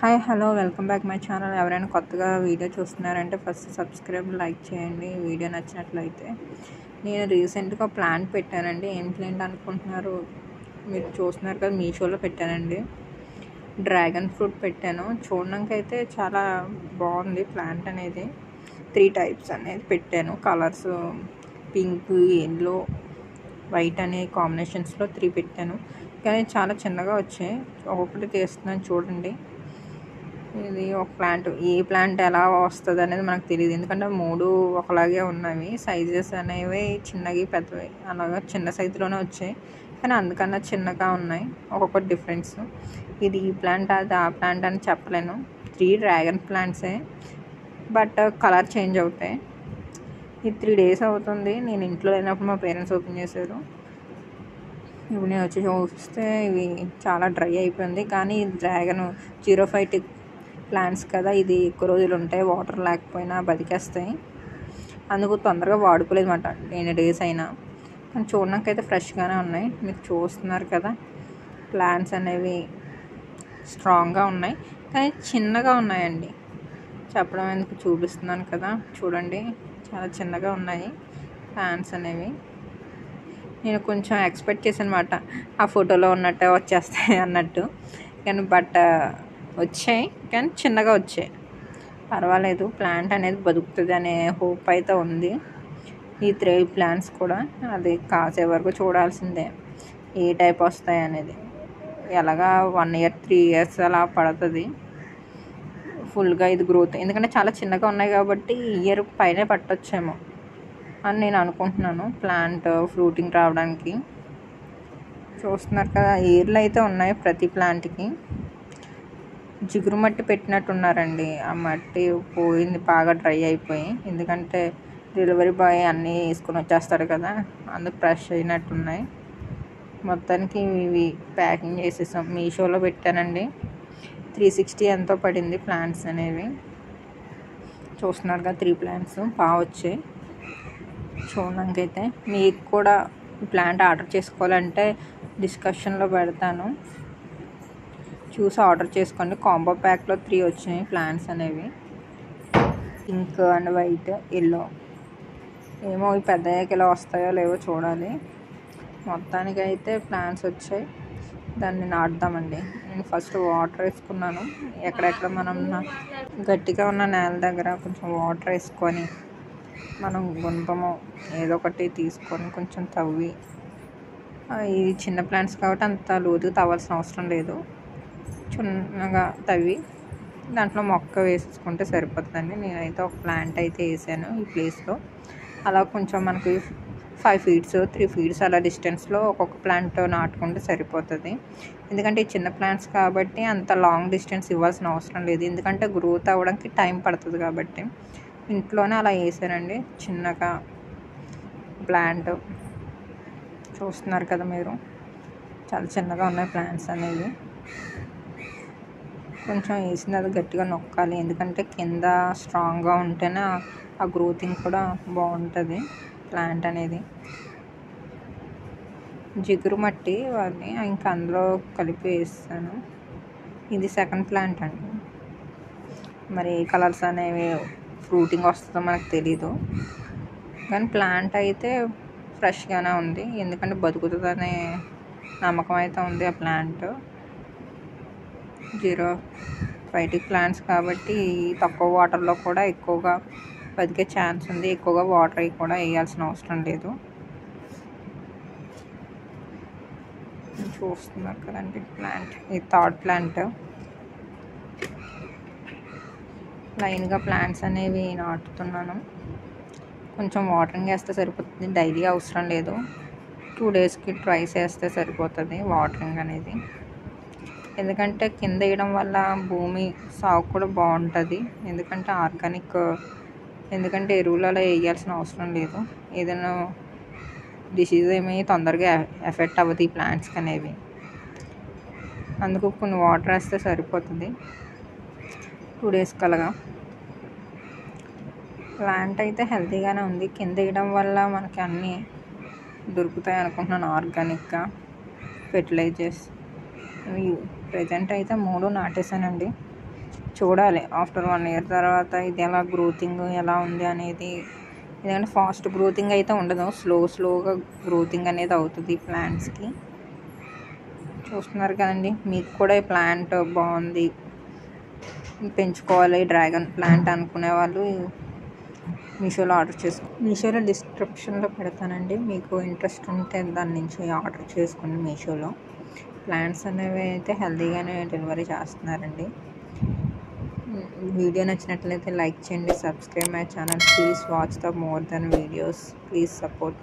Hi hello welcome back my channel. ఎవరైనా కొత్తగా video చూస్తున్నారంటే first subscribe like చేయండి. Video నచ్చినట్లయితే నేను రీసెంట్గా ప్లాంట్ పెట్టానండి. ఏం ప్లాంట్ అనుకుంటున్నారు? మీరు చూస్తున్నారు కదా, మీషోలో పెట్టానండి. డ్రాగన్ ఫ్రూట్ పెట్టాను. చూడడానికి అయితే చాలా బాగుంది ప్లాంట్ అనేది. 3 టైప్స్ అనేది పెట్టాను. కలర్స్ పింక్, ఎల్లో, వైట్ అనే కాంబినేషన్స్లో 3 పెట్టాను. కానీ చాలా చిన్నగా వచ్చాయి. ఒక్కొక్కటి తీస్తున్నాను చూడండి. ఇది ఒక ప్లాంట్. ఏ ప్లాంట్ ఎలా వస్తుంది అనేది మనకు తెలియదు, ఎందుకంటే 3 ఒకలాగే ఉన్నవి. సైజెస్ అనేవి చిన్నవి పెద్దవి అలాగా చిన్న సైజులోనే వచ్చాయి, కానీ అందుకన్నా చిన్నగా ఉన్నాయి. ఒక్కొక్కటి డిఫరెన్స్. ఇది ఈ ప్లాంట్ అది ఆ ప్లాంట్ అని చెప్పలేను. 3 డ్రాగన్ ప్లాంట్సే, బట్ కలర్ చేంజ్ అవుతాయి. ఇది 3 డేస్ అవుతుంది. నేను ఇంట్లో లేనప్పుడు మా పేరెంట్స్ ఓపెన్ చేశారు. ఇప్పుడు నేను వచ్చి చూస్తే ఇవి చాలా డ్రై అయిపోయింది. కానీ డ్రాగన్ 05 ప్లాంట్స్ కదా, ఇది ఎక్కువ రోజులు ఉంటాయి, వాటర్ లేకపోయినా బతికేస్తాయి. అందుకు తొందరగా వాడుకోలేదు అన్నమాట, ఎన్ని డేస్ అయినా. కానీ చూడడానికి అయితే ఫ్రెష్గానే ఉన్నాయి. మీరు చూస్తున్నారు కదా, ప్లాంట్స్ అనేవి స్ట్రాంగ్గా ఉన్నాయి, కానీ చిన్నగా ఉన్నాయండి. చెప్పడం ఎందుకు, చూపిస్తున్నాను కదా, చూడండి చాలా చిన్నగా ఉన్నాయి ప్లాంట్స్ అనేవి. నేను కొంచెం ఎక్స్పెక్ట్ చేశాను అన్నమాట, ఆ ఫోటోలో ఉన్నట్టే వచ్చేస్తాయి అన్నట్టు. కానీ బట్ వచ్చాయి, కానీ చిన్నగా వచ్చాయి. పర్వాలేదు, ప్లాంట్ అనేది బతుకుతుంది అనే హోప్ అయితే ఉంది. ఈ 3 ప్లాంట్స్ కూడా అది కాసే వరకు చూడాల్సిందే, ఏ టైప్ వస్తాయి అనేది. ఎలాగా 1 ఇయర్ 3 ఇయర్స్ అలా పడుతుంది ఫుల్గా ఇది గ్రోత్. ఎందుకంటే చాలా చిన్నగా ఉన్నాయి కాబట్టి ఇయర్ పైనే పట్టొచ్చేమో అని నేను అనుకుంటున్నాను ప్లాంట్ ఫ్రూటింగ్ రావడానికి. చూస్తున్నారు కదా, ఏర్లు అయితే ఉన్నాయి ప్రతి ప్లాంట్కి. జిగురు మట్టి పెట్టినట్టున్నారండి. ఆ మట్టి పోయింది, బాగా డ్రై అయిపోయి. ఎందుకంటే డెలివరీ బాయ్ అన్నీ వేసుకొని వచ్చేస్తాడు కదా, అందుకు ఫ్రెష్ అయినట్టున్నాయి. మొత్తానికి ఇవి ప్యాకింగ్ చేసేసాం. మీషోలో పెట్టానండి. 360 ఎంతో పడింది ప్లాంట్స్ అనేవి. చూస్తున్నారుగా 3 ప్లాంట్స్ బాగా వచ్చాయి చూడడానికి అయితే. మీకు కూడా ప్లాంట్ ఆర్డర్ చేసుకోవాలంటే డిస్కషన్లో పెడతాను, చూసి ఆర్డర్ చేసుకోండి. కాంబో ప్యాక్లో 3 వచ్చాయి ప్లాంట్స్ అనేవి, పింక్ అండ్ వైట్, ఎల్లో. ఏమో ఇవి పెద్దయ్యాక ఇలా వస్తాయో లేవో చూడాలి. మొత్తానికి అయితే ప్లాంట్స్ వచ్చాయి, దాన్ని నాటుదామండి. నేను ఫస్ట్ వాటర్ వేసుకున్నాను. ఎక్కడెక్కడ మనం గట్టిగా ఉన్న నేల దగ్గర కొంచెం వాటర్ వేసుకొని, మనం గుంతము ఏదో ఒకటి తీసుకొని కొంచెం తవ్వి, ఇది చిన్న ప్లాంట్స్ కాబట్టి అంత లోతుగా తవ్వాల్సిన అవసరం లేదు, చిన్నగా తవ్వి దాంట్లో మొక్క వేసుకుంటే సరిపోతుందండి. నేనైతే ఒక ప్లాంట్ అయితే వేసాను ఈ ప్లేస్లో. అలా కొంచెం మనకి 5 feet 3 feet అలా డిస్టెన్స్లో ఒక్కొక్క ప్లాంట్ నాటుకుంటే సరిపోతుంది. ఎందుకంటే ఈ చిన్న ప్లాంట్స్ కాబట్టి అంత లాంగ్ డిస్టెన్స్ ఇవ్వాల్సిన అవసరం లేదు, ఎందుకంటే గ్రోత్ అవ్వడానికి టైం పడుతుంది కాబట్టి. ఇంట్లోనే అలా వేసానండి చిన్నగా ప్లాంట్. చూస్తున్నారు కదా మీరు, చాలా చిన్నగా ఉన్నాయి ప్లాంట్స్ అనేవి. కొంచెం వేసింది అది గట్టిగా నొక్కాలి, ఎందుకంటే కింద స్ట్రాంగ్గా ఉంటేనే ఆ గ్రోతింగ్ కూడా బాగుంటుంది ప్లాంట్ అనేది. జిగురు మట్టి వాడిని ఇంకా అందులో కలిపి వేస్తాను. ఇది సెకండ్ ప్లాంట్ అండి. మరి ఏ కలర్స్ అనేవి ఫ్రూటింగ్ వస్తుందో మనకు తెలీదు, కానీ ప్లాంట్ అయితే ఫ్రెష్గానే ఉంది, ఎందుకంటే బతుకుతుందనే నమ్మకం అయితే ఉంది ఆ ప్లాంట్. 05 ప్లాంట్స్ కాబట్టి తక్కువ వాటర్లో కూడా ఎక్కువగా బతికే ఛాన్స్ ఉంది. ఎక్కువగా వాటర్ కూడా వేయాల్సిన అవసరం లేదు. చూస్తున్నారు కదండి ప్లాంట్, ఇది 3rd ప్లాంట్. లైన్గా ప్లాంట్స్ అనేవి నాటుతున్నాను. కొంచెం వాటరింగ్ వేస్తే సరిపోతుంది, డైలీ అవసరం లేదు. 2 డేస్కి ట్వైస్ వేస్తే సరిపోతుంది వాటరింగ్ అనేది. ఎందుకంటే కింద వేయడం వల్ల భూమి సాగు కూడా బాగుంటుంది, ఎందుకంటే ఆర్గానిక్. ఎందుకంటే ఎరువులలో వేయాల్సిన అవసరం లేదు. ఏదైనా డిసీజ్ ఏమీ తొందరగా ఎఫెక్ట్ అవ్వదు ఈ ప్లాంట్స్కి అనేవి. అందుకు కొన్ని వాటర్ వేస్తే సరిపోతుంది 2 డేస్ కలగా. ప్లాంట్ అయితే హెల్తీగానే ఉంది. కింద వేయడం వల్ల మనకి అన్నీ దొరుకుతాయి అనుకుంటున్నాను ఆర్గానిక్గా. ఫెర్టిలైజర్స్ ప్రజెంట్ అయితే 3 నాటేసానండి. చూడాలి ఆఫ్టర్ 1 ఇయర్ తర్వాత ఇది ఎలా గ్రోతింగ్ ఎలా ఉంది అనేది. ఎందుకంటే ఫాస్ట్ గ్రోతింగ్ అయితే ఉండదు, స్లోగా గ్రోతింగ్ అనేది అవుతుంది ఈ ప్లాంట్స్కి. చూస్తున్నారు కదండి, మీకు కూడా ఈ ప్లాంట్ బాగుంది పెంచుకోవాలి డ్రాగన్ ప్లాంట్ అనుకునే వాళ్ళు మీషోలో ఆర్డర్ మీషోలో డిస్క్రిప్షన్లో పెడతానండి. మీకు ఇంట్రెస్ట్ ఉంటే దాని నుంచి ఆర్డర్ చేసుకోండి. మీషోలో ప్లాంట్స్ అనేవి అయితే హెల్తీగానే డెలివరీ చేస్తున్నారండి. వీడియో నచ్చినట్లయితే లైక్ చేయండి, subscribe my channel. Please watch the more than videos. Please support.